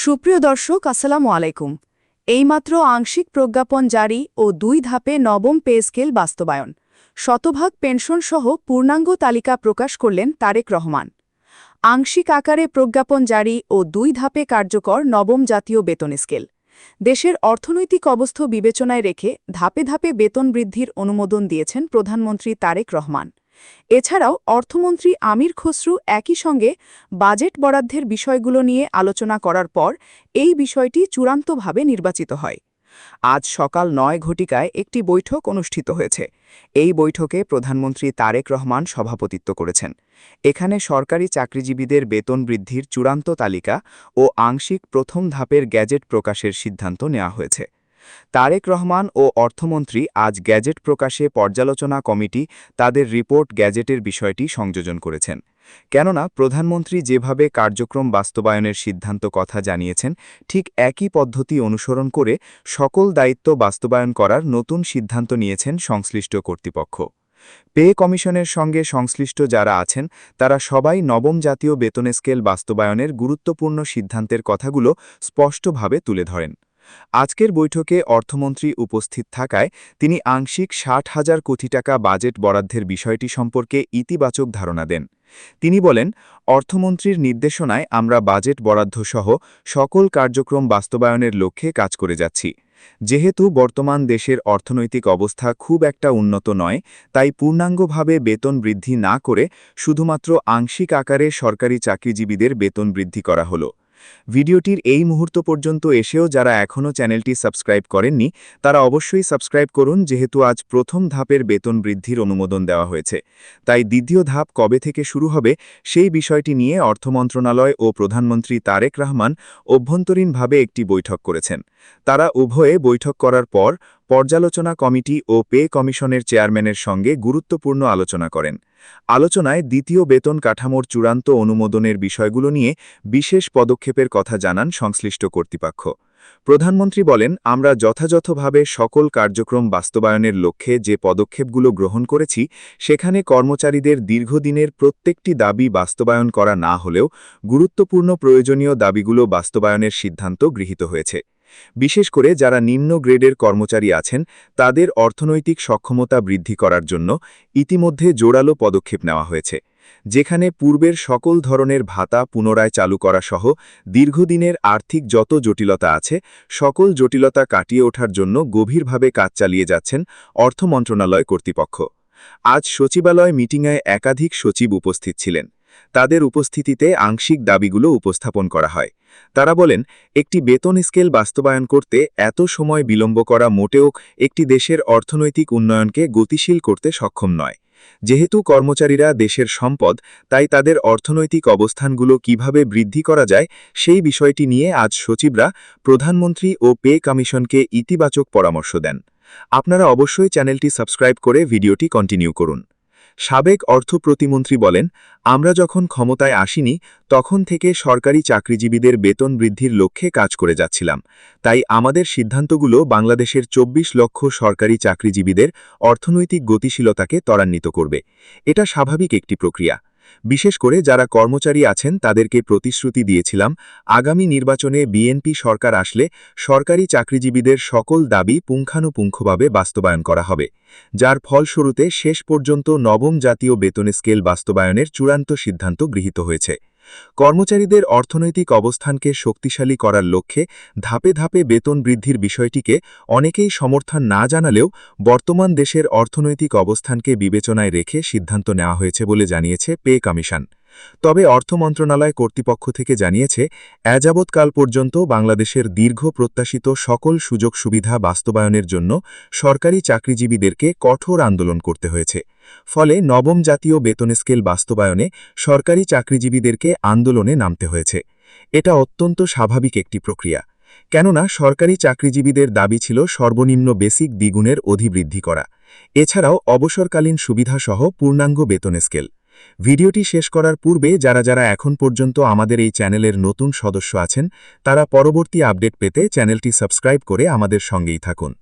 সুপ্রিয় দর্শক আসসালামু আলাইকুম। এইমাত্র আংশিক প্রজ্ঞাপন জারি ও ২ ধাপে নবম পে স্কেল বাস্তবায়ন, শতভাগ পেনশনসহ পূর্ণাঙ্গ তালিকা প্রকাশ করলেন তারেক রহমান। আংশিক আকারে প্রজ্ঞাপন জারি ও ২ ধাপে কার্যকর নবম জাতীয় বেতন স্কেল। দেশের অর্থনৈতিক অবস্থা বিবেচনায় রেখে ধাপে ধাপে বেতন বৃদ্ধির অনুমোদন দিয়েছেন প্রধানমন্ত্রী তারেক রহমান। এছাড়াও অর্থমন্ত্রী আমির খসরু একই সঙ্গে বাজেট বরাদ্দের বিষয়গুলো নিয়ে আলোচনা করার পর এই বিষয়টি চূড়ান্তভাবে নির্বাচিত হয়। আজ সকাল ৯ ঘটিকায় একটি বৈঠক অনুষ্ঠিত হয়েছে। এই বৈঠকে প্রধানমন্ত্রী তারেক রহমান সভাপতিত্ব করেছেন। এখানে সরকারি চাকরিজীবীদের বেতন বৃদ্ধির চূড়ান্ত তালিকা ও আংশিক প্রথম ধাপের গ্যাজেট প্রকাশের সিদ্ধান্ত নেওয়া হয়েছে। তারেক রহমান ও অর্থমন্ত্রী আজ গ্যাজেট প্রকাশে পর্যালোচনা কমিটি তাদের রিপোর্ট গ্যাজেটের বিষয়টি সংযোজন করেছেন। কেননা প্রধানমন্ত্রী যেভাবে কার্যক্রম বাস্তবায়নের সিদ্ধান্ত কথা জানিয়েছেন, ঠিক একই পদ্ধতি অনুসরণ করে সকল দায়িত্ব বাস্তবায়ন করার নতুন সিদ্ধান্ত নিয়েছেন সংশ্লিষ্ট কর্তৃপক্ষ। পে কমিশনের সঙ্গে সংশ্লিষ্ট যারা আছেন তারা সবাই নবম জাতীয় বেতন স্কেল বাস্তবায়নের গুরুত্বপূর্ণ সিদ্ধান্তের কথাগুলো স্পষ্টভাবে তুলে ধরেন। আজকের বৈঠকে অর্থমন্ত্রী উপস্থিত থাকায় তিনি আংশিক ৬০,০০০ কোটি টাকা বাজেট বরাদ্দের বিষয়টি সম্পর্কে ইতিবাচক ধারণা দেন। তিনি বলেন, অর্থমন্ত্রীর নির্দেশনায় আমরা বাজেট বরাদ্দসহ সকল কার্যক্রম বাস্তবায়নের লক্ষ্যে কাজ করে যাচ্ছি। যেহেতু বর্তমান দেশের অর্থনৈতিক অবস্থা খুব একটা উন্নত নয়, তাই পূর্ণাঙ্গভাবে বেতন বৃদ্ধি না করে শুধুমাত্র আংশিক আকারে সরকারি চাকরিজীবীদের বেতন বৃদ্ধি করা হলো। ভিডিওটির এই মুহূর্ত পর্যন্ত এসেও যারা এখনও চ্যানেলটি সাবস্ক্রাইব করেননি তারা অবশ্যই সাবস্ক্রাইব করুন, যেহেতু আজ প্রথম ধাপের বেতন বৃদ্ধির অনুমোদন দেওয়া হয়েছে। তাই দ্বিতীয় ধাপ কবে থেকে শুরু হবে সেই বিষয়টি নিয়ে অর্থ মন্ত্রণালয় ও প্রধানমন্ত্রী তারেক রহমান অভ্যন্তরীণভাবে একটি বৈঠক করেছেন। তারা উভয়ে বৈঠক করার পর পর্যালোচনা কমিটি ও পে কমিশনের চেয়ারম্যানের সঙ্গে গুরুত্বপূর্ণ আলোচনা করেন। আলোচনায় দ্বিতীয় বেতন কাঠামোর চূড়ান্ত অনুমোদনের বিষয়গুলো নিয়ে বিশেষ পদক্ষেপের কথা জানান সংশ্লিষ্ট কর্তৃপক্ষ। প্রধানমন্ত্রী বলেন, আমরা যথাযথভাবে সকল কার্যক্রম বাস্তবায়নের লক্ষ্যে যে পদক্ষেপগুলো গ্রহণ করেছি সেখানে কর্মচারীদের দীর্ঘদিনের প্রত্যেকটি দাবি বাস্তবায়ন করা না হলেও গুরুত্বপূর্ণ প্রয়োজনীয় দাবিগুলো বাস্তবায়নের সিদ্ধান্ত গৃহীত হয়েছে। বিশেষ করে যারা নিম্ন গ্রেডের কর্মচারী আছেন তাদের অর্থনৈতিক সক্ষমতা বৃদ্ধি করার জন্য ইতিমধ্যে জোরালো পদক্ষেপ নেওয়া হয়েছে। যেখানে পূর্বের সকল ধরনের ভাতা পুনরায় চালু করা সহ দীর্ঘদিনের আর্থিক যত জটিলতা আছে সকল জটিলতা কাটিয়ে ওঠার জন্য গভীরভাবে কাজ চালিয়ে যাচ্ছেন অর্থ মন্ত্রণালয় কর্তৃপক্ষ। আজ সচিবালয় মিটিংয়ে একাধিক সচিব উপস্থিত ছিলেন। তাদের উপস্থিতিতে আংশিক দাবিগুলো উপস্থাপন করা হয়। তারা বলেন, একটি বেতন স্কেল বাস্তবায়ন করতে এত সময় বিলম্ব করা মোটেও একটি দেশের অর্থনৈতিক উন্নয়নকে গতিশীল করতে সক্ষম নয়। যেহেতু কর্মচারীরা দেশের সম্পদ, তাই তাদের অর্থনৈতিক অবস্থানগুলো কিভাবে বৃদ্ধি করা যায় সেই বিষয়টি নিয়ে আজ সচিবরা প্রধানমন্ত্রী ও পে কমিশনকে ইতিবাচক পরামর্শ দেন। আপনারা অবশ্যই চ্যানেলটি সাবস্ক্রাইব করে ভিডিওটি কন্টিনিউ করুন। সাবেক অর্থ প্রতিমন্ত্রী বলেন, আমরা যখন ক্ষমতায় আসিনি তখন থেকে সরকারি চাকরিজীবীদের বেতন বৃদ্ধির লক্ষ্যে কাজ করে যাচ্ছিলাম। তাই আমাদের সিদ্ধান্তগুলো বাংলাদেশের ২৪ লক্ষ সরকারি চাকরিজীবীদের অর্থনৈতিক গতিশীলতাকে ত্বরান্বিত করবে। এটা স্বাভাবিক একটি প্রক্রিয়া। বিশেষ করে যারা কর্মচারী আছেন তাদেরকে প্রতিশ্রুতি দিয়েছিলাম, আগামী নির্বাচনে বিএনপি সরকার আসলে সরকারি চাকরিজীবীদের সকল দাবি পুঙ্খানুপুঙ্খভাবে বাস্তবায়ন করা হবে, যার ফলস্বরূপে শেষ পর্যন্ত নবম জাতীয় বেতন স্কেল বাস্তবায়নের চূড়ান্ত সিদ্ধান্ত গৃহীত হয়েছে। কর্মচারীদের অর্থনৈতিক অবস্থানকে শক্তিশালী করার লক্ষ্যে ধাপে ধাপে বেতন বৃদ্ধির বিষয়টিকে অনেকেই সমর্থন না জানালেও বর্তমান দেশের অর্থনৈতিক অবস্থানকে বিবেচনায় রেখে সিদ্ধান্ত নেওয়া হয়েছে বলে জানিয়েছে পে কমিশন। তবে অর্থ মন্ত্রণালয় কর্তৃপক্ষ থেকে জানিয়েছে, এযাবৎকাল পর্যন্ত বাংলাদেশের দীর্ঘ প্রত্যাশিত সকল সুযোগ সুবিধা বাস্তবায়নের জন্য সরকারি চাকরিজীবীদেরকে কঠোর আন্দোলন করতে হয়েছে। ফলে নবম জাতীয় বেতন স্কেল বাস্তবায়নে সরকারি চাকরিজীবীদেরকে আন্দোলনে নামতে হয়েছে। এটা অত্যন্ত স্বাভাবিক একটি প্রক্রিয়া। কেননা সরকারি চাকরিজীবীদের দাবি ছিল সর্বনিম্ন বেসিক দ্বিগুণের অধিবৃদ্ধি করা, এছাড়াও অবসরকালীন সুবিধাসহ পূর্ণাঙ্গ বেতন স্কেল। ভিডিওটি শেষ করার পূর্বে যারা যারা এখন পর্যন্ত আমাদের এই চ্যানেলের নতুন সদস্য আছেন তারা পরবর্তী আপডেট পেতে চ্যানেলটি সাবস্ক্রাইব করে আমাদের সঙ্গেই থাকুন।